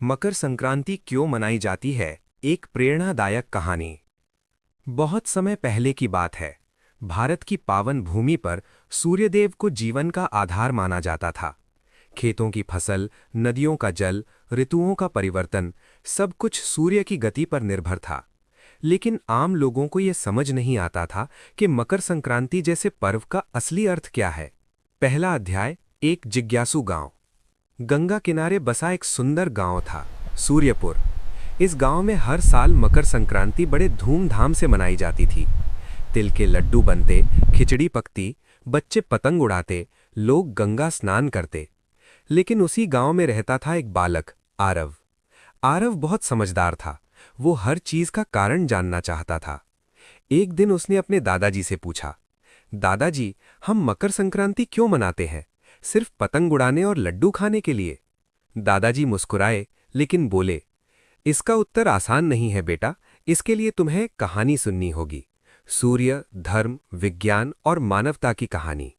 मकर संक्रांति क्यों मनाई जाती है? एक प्रेरणादायक कहानी। बहुत समय पहले की बात है। भारत की पावन भूमि पर सूर्यदेव को जीवन का आधार माना जाता था। खेतों की फसल, नदियों का जल, ऋतुओं का परिवर्तन, सब कुछ सूर्य की गति पर निर्भर था। लेकिन आम लोगों को यह समझ नहीं आता था कि मकर संक्रांति जैसे पर्व का असली अर्थ क्या है। पहला अध्याय, एक जिज्ञासु गांव। गंगा किनारे बसा एक सुंदर गांव था, सूर्यपुर। इस गांव में हर साल मकर संक्रांति बड़े धूमधाम से मनाई जाती थी। तिल के लड्डू बनते, खिचड़ी पकती, बच्चे पतंग उड़ाते, लोग गंगा स्नान करते। लेकिन उसी गांव में रहता था एक बालक, आरव। आरव बहुत समझदार था। वो हर चीज का कारण जानना चाहता था। एक दिन उसने अपने दादाजी से पूछा, दादाजी, हम मकर संक्रांति क्यों मनाते हैं? सिर्फ पतंग उड़ाने और लड्डू खाने के लिए? दादाजी मुस्कुराए, लेकिन बोले, इसका उत्तर आसान नहीं है बेटा। इसके लिए तुम्हें कहानी सुननी होगी। सूर्य, धर्म, विज्ञान और मानवता की कहानी।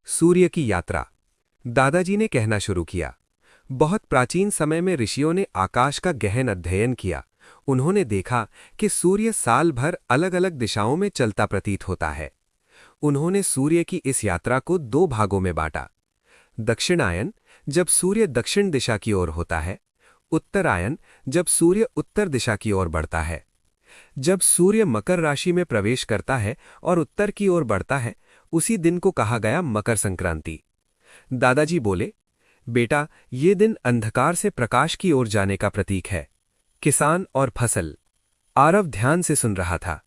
सूर्य की यात्रा। दादाजी ने कहना शुरू किया, बहुत प्राचीन समय में ऋषियों ने आकाश का गहन अध्ययन किया। उन्होंने देखा कि सूर्य साल भर अलग अलग दिशाओं में चलता प्रतीत होता है। उन्होंने सूर्य की इस यात्रा को दो भागों में बांटा। दक्षिणायन, जब सूर्य दक्षिण दिशा की ओर होता है। उत्तरायन, जब सूर्य उत्तर दिशा की ओर बढ़ता है। जब सूर्य मकर राशि में प्रवेश करता है और उत्तर की ओर बढ़ता है, उसी दिन को कहा गया मकर संक्रांति। दादाजी बोले, बेटा, ये दिन अंधकार से प्रकाश की ओर जाने का प्रतीक है। किसान और फसल। आरव ध्यान से सुन रहा था।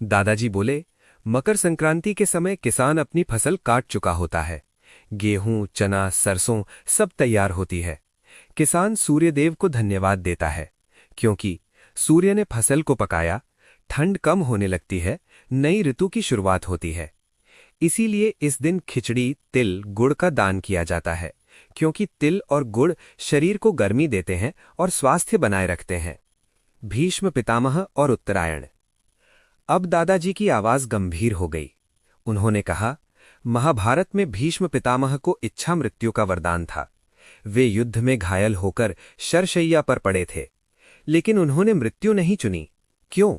दादाजी बोले, मकर संक्रांति के समय किसान अपनी फसल काट चुका होता है। गेहूं, चना, सरसों सब तैयार होती है। किसान सूर्यदेव को धन्यवाद देता है, क्योंकि सूर्य ने फसल को पकाया, ठंड कम होने लगती है, नई ऋतु की शुरुआत होती है। इसीलिए इस दिन खिचड़ी, तिल, गुड़ का दान किया जाता है, क्योंकि तिल और गुड़ शरीर को गर्मी देते हैं और स्वास्थ्य बनाए रखते हैं। भीष्म पितामह और उत्तरायण। अब दादाजी की आवाज गंभीर हो गई। उन्होंने कहा, महाभारत में भीष्म पितामह को इच्छा मृत्यु का वरदान था। वे युद्ध में घायल होकर शरशैया पर पड़े थे, लेकिन उन्होंने मृत्यु नहीं चुनी। क्यों?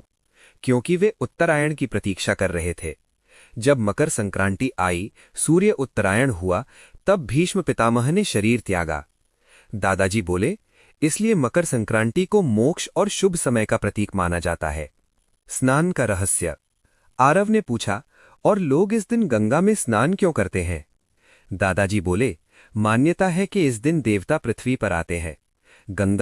क्योंकि वे उत्तरायण की प्रतीक्षा कर रहे थे। जब मकर संक्रांति आई, सूर्य उत्तरायण हुआ, तब भीष्म पितामह ने शरीर त्यागा। दादाजी बोले, इसलिए मकर संक्रांति को मोक्ष और शुभ समय का प्रतीक माना जाता है। स्नान का रहस्य। आरव ने पूछा, और लोग इस दिन गंगा में स्नान क्यों करते हैं? दादाजी बोले, मान्यता है कि इस दिन देवता पृथ्वी पर आते हैं। गंगा